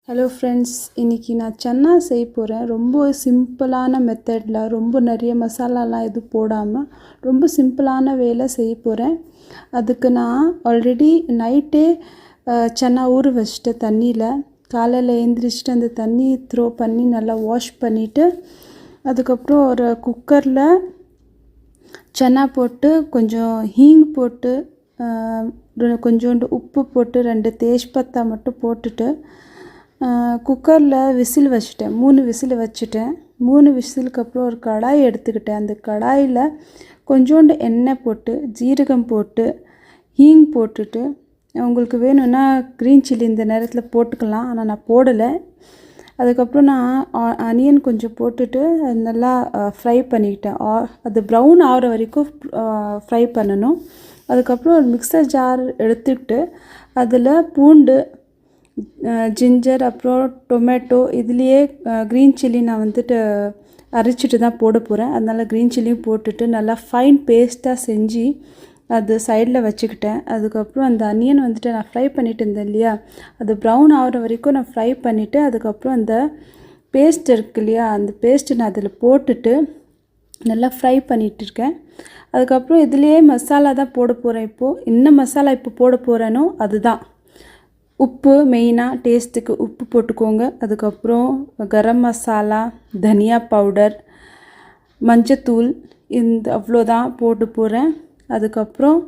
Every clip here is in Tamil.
ஹலோ ஃப்ரெண்ட்ஸ், இன்றைக்கி நான் சன்னா செய்ய போகிறேன். ரொம்ப சிம்பிளான மெத்தடில், ரொம்ப நிறைய மசாலாலாம் எதுவும் போடாமல் ரொம்ப சிம்பிளான வேலை செய்ய போகிறேன். அதுக்கு நான் ஆல்ரெடி நைட்டே சன்னா ஊற வச்சுட்டேன் தண்ணியில். காலையில் எழுந்திரிச்சிட்டு அந்த தண்ணி த்ரோ பண்ணி நல்லா வாஷ் பண்ணிவிட்டு, அதுக்கப்புறம் ஒரு குக்கரில் சன்னா போட்டு கொஞ்சம் ஹீங் போட்டு கொஞ்சோண்டு உப்பு போட்டு 2 தேஜ்பத்தா மட்டும் போட்டுட்டு குக்கரில் விசில் வச்சுட்டேன். 3 விசில் வச்சுட்டேன். 3 விசிலுக்கு அப்புறம் ஒரு கடாய் எடுத்துக்கிட்டேன். அந்த கடாயில் கொஞ்சோண்டு எண்ணெய் போட்டு, ஜீரகம் போட்டு, ஹீங் போட்டுட்டு, உங்களுக்கு வேணும்னா க்ரீன் சில்லி இந்த நேரத்தில் போட்டுக்கலாம். ஆனால் நான் போடலை. அதுக்கப்புறம் நான் ஆனியன் கொஞ்சம் போட்டுட்டு நல்லா ஃப்ரை பண்ணிக்கிட்டேன். அது ப்ரௌன் ஆகிற வரைக்கும் ஃப்ரை பண்ணணும். அதுக்கப்புறம் ஒரு மிக்சர் ஜார் எடுத்துக்கிட்டு அதில் பூண்டு, ஜிஞ்சர், அப்புறம் டொமேட்டோ, இதுலேயே க்ரீன் சில்லி நான் வந்துட்டு அரைச்சிட்டு தான் போட போகிறேன். அதனால் க்ரீன் சில்லியும் போட்டுட்டு நல்லா ஃபைன் பேஸ்ட்டாக செஞ்சு அது சைடில் வச்சுக்கிட்டேன். அதுக்கப்புறம் அந்த அனியன் வந்துட்டு நான் ஃப்ரை பண்ணிட்டு இருந்தேன் இல்லையா, அது ப்ரௌன் ஆகிற வரைக்கும் நான் ஃப்ரை பண்ணிவிட்டு, அதுக்கப்புறம் அந்த பேஸ்ட் இருக்கு இல்லையா, அந்த பேஸ்ட்டு நான் அதில் போட்டுட்டு நல்லா ஃப்ரை பண்ணிகிட்ருக்கேன். அதுக்கப்புறம் இதுலேயே மசாலா தான் போட போகிறேன். இப்போது என்ன மசாலா இப்போ போட போகிறேனோ அதுதான். உப்பு மெயினாக டேஸ்ட்டுக்கு உப்பு போட்டுக்கோங்க. அதுக்கப்புறம் கரம் மசாலா, தனியா பவுடர், மஞ்சத்தூள், இந்த அவ்வளோதான் போட்டு போகிறேன். அதுக்கப்புறம்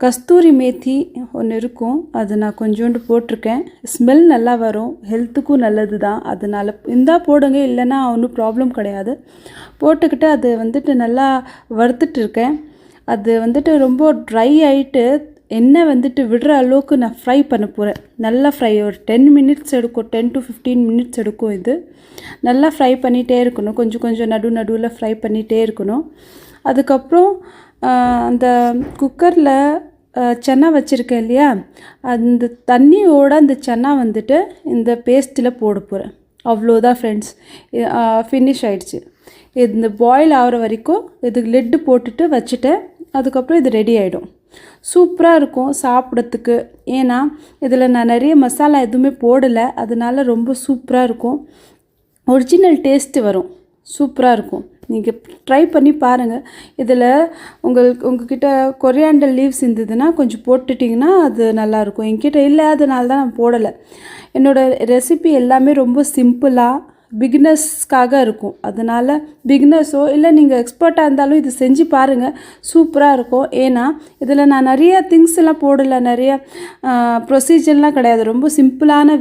கஸ்தூரி மேத்தி ஒன்று இருக்கும், அது நான் கொஞ்சோண்டு போட்டிருக்கேன். ஸ்மெல் நல்லா வரும், ஹெல்த்துக்கும் நல்லது தான். அதனால் இருந்தால் போடுங்க, இல்லைன்னா ஒன்றும் ப்ராப்ளம் கிடையாது. போட்டுக்கிட்டு அது வந்துட்டு நல்லா வறுத்துட்டு இருக்கேன். அது வந்துட்டு ரொம்ப ட்ரை ஆகிட்டு எண்ணெய் வந்துட்டு விடுற அளவுக்கு நான் ஃப்ரை பண்ண போகிறேன். நல்லா ஃப்ரை, ஒரு 10 மினிட்ஸ் எடுக்கும், 10 to 15 மினிட்ஸ் எடுக்கும். இது நல்லா ஃப்ரை பண்ணிகிட்டே இருக்கணும். கொஞ்சம் கொஞ்சம் நடுவில் ஃப்ரை பண்ணிகிட்டே இருக்கணும். அதுக்கப்புறம் அந்த குக்கரில் சன்னா வச்சுருக்கேன் இல்லையா, அந்த தண்ணியோட அந்த சன்னா வந்துட்டு இந்த பேஸ்ட்டில் போட போகிறேன். அவ்வளோதான் ஃப்ரெண்ட்ஸ், ஃபினிஷ் ஆகிடுச்சு. இந்த பாயில் ஆகிற வரைக்கும் இதுக்கு லெட்டு போட்டுட்டு வச்சுட்டேன். அதுக்கப்புறம் இது ரெடி ஆகிடும். சூப்பராக இருக்கும் சாப்பிட்றதுக்கு. ஏன்னா இதில் நான் நிறைய மசாலா எதுவுமே போடலை, அதனால ரொம்ப சூப்பராக இருக்கும். ஒரிஜினல் டேஸ்ட்டு வரும், சூப்பராக இருக்கும். நீங்கள் ட்ரை பண்ணி பாருங்கள். இதில் உங்ககிட்ட கொரியாண்டர் லீவ்ஸ் இருந்ததுன்னா கொஞ்சம் போட்டுட்டிங்கன்னா அது நல்லாயிருக்கும். என்கிட்ட இல்லை, அதனால தான் நான் போடலை. என்னோடய ரெசிபி எல்லாமே ரொம்ப சிம்பிளாக பிகினர்ஸ்க்காக இருக்கும். அதனால் பிகினர்ஸோ இல்லை நீங்கள் எக்ஸ்பர்ட்டாக இருந்தாலும் இது செஞ்சு பாருங்கள், சூப்பராக இருக்கும். ஏன்னா இதில் நான் நிறைய திங்ஸ் எல்லாம் போடலை, நிறைய ப்ரொசீஜர்லாம் கிடையாது. ரொம்ப சிம்பிளான